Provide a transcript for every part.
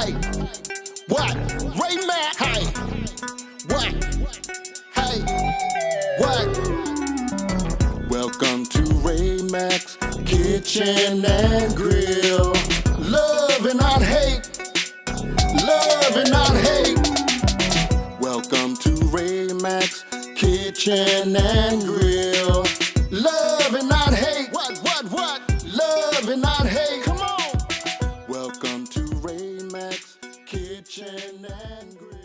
Hey, what? Ray Mack. Hey, what? Hey, what? Welcome to Ray Mack's Kitchen and Grill. Love and not hate. Love and not hate. Welcome to Ray Mack's Kitchen and Grill. Love and not hate. What? Love and not hate. Come on. Welcome to Ray Mack's Kitchen and Grill.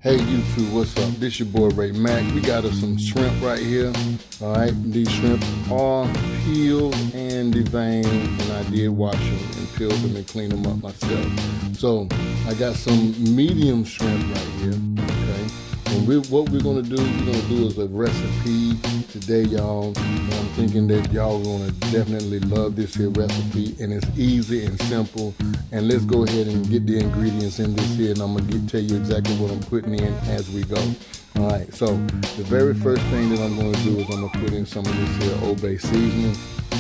Hey YouTube, what's up? This your boy Ray Mack. We got us some shrimp right here. Alright, these shrimp are peeled and deveined, and I did wash them and peel them and clean them up myself. So I got some medium shrimp right here. Okay. And what we're gonna do is a recipe today, y'all. And I'm thinking that y'all are gonna definitely love this here recipe, and it's easy and simple. And let's go ahead and get the ingredients in this here, and I'm gonna tell you exactly what I'm putting in as we go. All right, so the very first thing that I'm gonna do is I'm gonna put in some of this here Old Bay seasoning.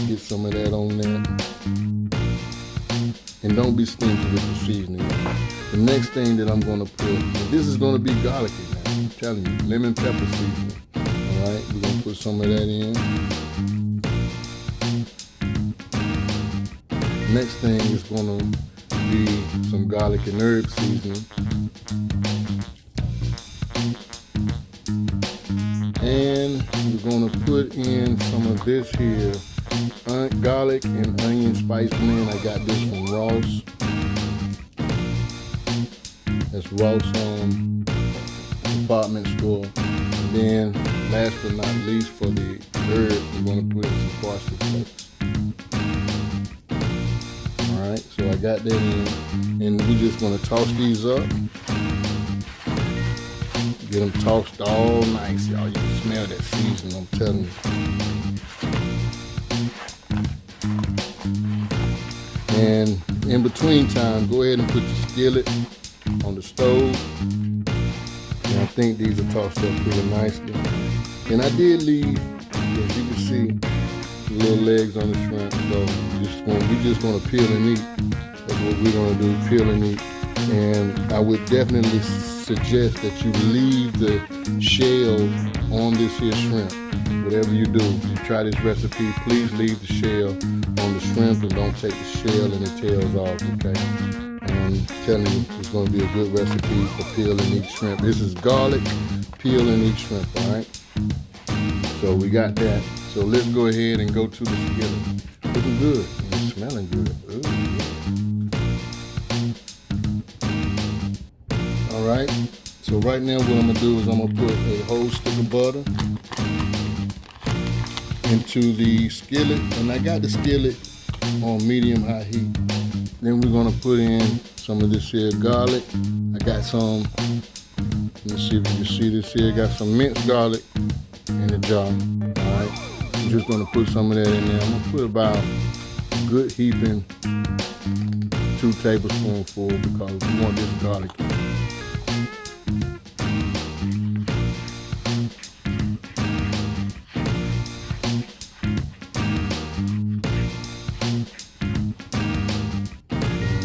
Get some of that on there. And don't be stingy with the seasoning. The next thing that I'm gonna put, and this is gonna be garlicky now, I'm telling you, lemon pepper seasoning. All right, we're gonna put some of that in. Next thing is gonna be some garlic and herb seasoning. And we're gonna put in some of this here garlic and onion spice blend. I got this from Ross. That's Ross department store. And then last but not least, for the herb, we're gonna put in some parsley flakes. Alright, so I got that in, and we're just gonna toss these up. Get them tossed all nice, y'all. You can smell that seasoning, I'm telling you. And in between time, go ahead and put your skillet on the stove. And I think these are tossed up pretty nicely. And I did leave, as you can see, the little legs on the shrimp. So we're just gonna peel and eat. That's what we're gonna do, peel and eat. And I would definitely suggest that you leave the shell on this here shrimp. Whatever you do, if you try this recipe, please leave the shell on the shrimp and don't take the shell and the tails off, okay? And I'm telling you, it's gonna be a good recipe for peel and eat shrimp. This is garlic, peel and eat shrimp, all right? So we got that. So let's go ahead and go to the skillet. Looking good and smelling good. Ooh, yeah. All right, so right now what I'm gonna do is I'm gonna put a whole stick of butter into the skillet, and I got the skillet on medium-high heat. Then we're gonna put in some of this here garlic. I got some, let me see if you can see this here, I got some minced garlic in the jar, all right? I'm just gonna put some of that in there. I'm gonna put about a good heaping 2 tablespoonfuls because we want this garlic.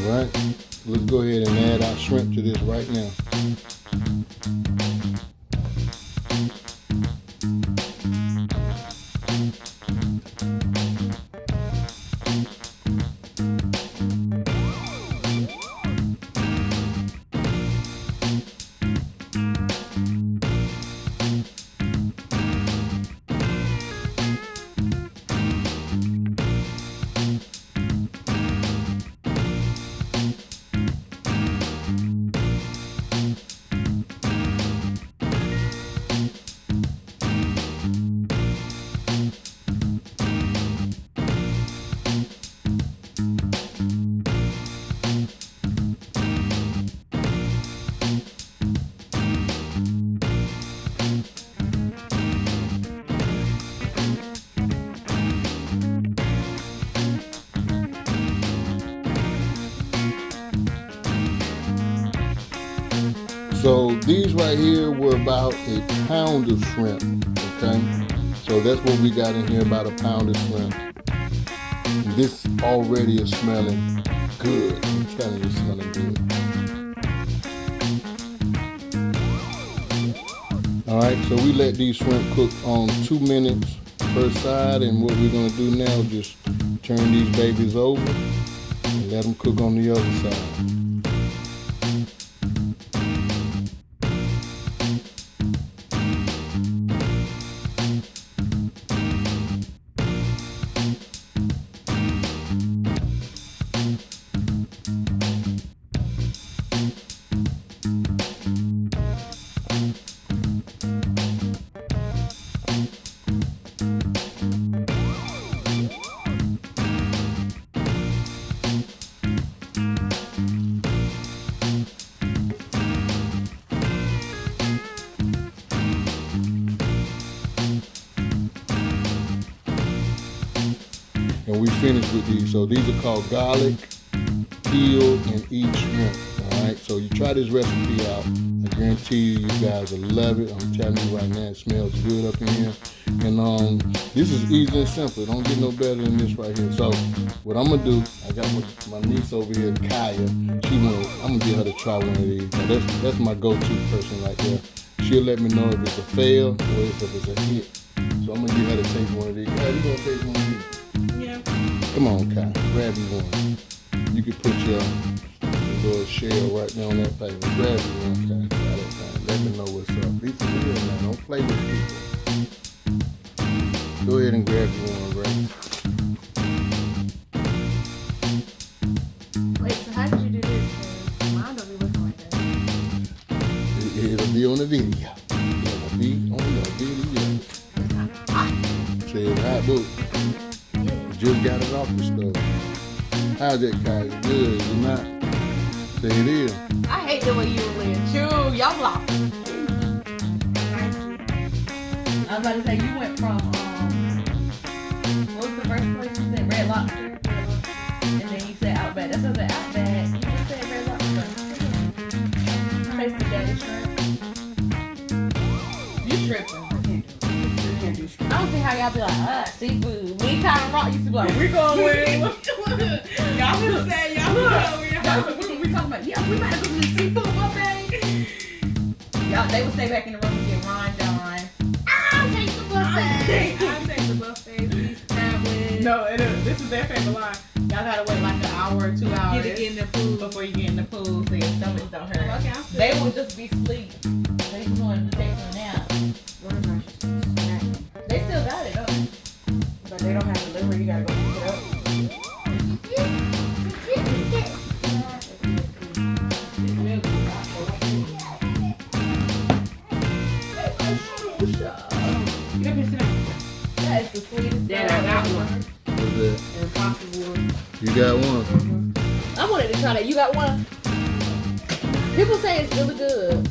Alright, let's go ahead and add our shrimp to this right now. So these right here were about a pound of shrimp, okay? So that's what we got in here, about a pound of shrimp. This already is smelling good. I'm telling you, it's smelling good. All right, so we let these shrimp cook on 2 minutes per side, and what we're gonna do now is just turn these babies over and let them cook on the other side. And we finished with these. So these are called garlic, peel, and eat shrimp. All right, so you try this recipe out. I guarantee you guys will love it. I'm telling you right now, it smells good up in here. And this is easy and simple. Don't get no better than this right here. So what I'm gonna do, I got my niece over here, Kaya. I'm gonna get her to try one of these. Now that's my go-to person right there. She'll let me know if it's a fail or if it's a hit. So I'm gonna get her to taste one of these. Kaya, you gonna taste one of these? Come on, Kai, grab you one. You can put your little shell right there on that paper. Grab you one, Kai. Let me know what's up. These are real, man. Don't play with people. Go ahead and grab you one, Ray. Wait, so how did you do this? Mine don't be looking like that. It'll be on the video. It'll be on the video. Say it's hot, boo. Just got it off the stove. How's that, Kai? It's good, is it not? Say it is. I hate the way you were laying. Chew, y'all block. I was about to say, you went from, what was the first place you said? Red Lobster? And then you said Outback. That's what I said, Outback. You just said Red Lobster. Taste the daddy shrimp. You tripping. I don't see how y'all be like, seafood. Me kind of rock used to be like, we're going with it. Y'all would have said, y'all would have. We talking about, yeah, we might go to the seafood buffet. Y'all, they would stay back in the room and get Ron John. I'll take the buffet. I'll take the buffet. These crab legs. No, this is their favorite line. Y'all gotta wait like an hour or 2 hours. Get in the pool before you get in the pool so your stomachs don't hurt. Okay, they will just be asleep. They just wanted to take a nap. They still got it, though. But they don't have delivery. You gotta go pick it up. That is the sweetest. Dad, I got one. What's that? Impossible. You got one? I wanted to try that. You got one? People say it's really good.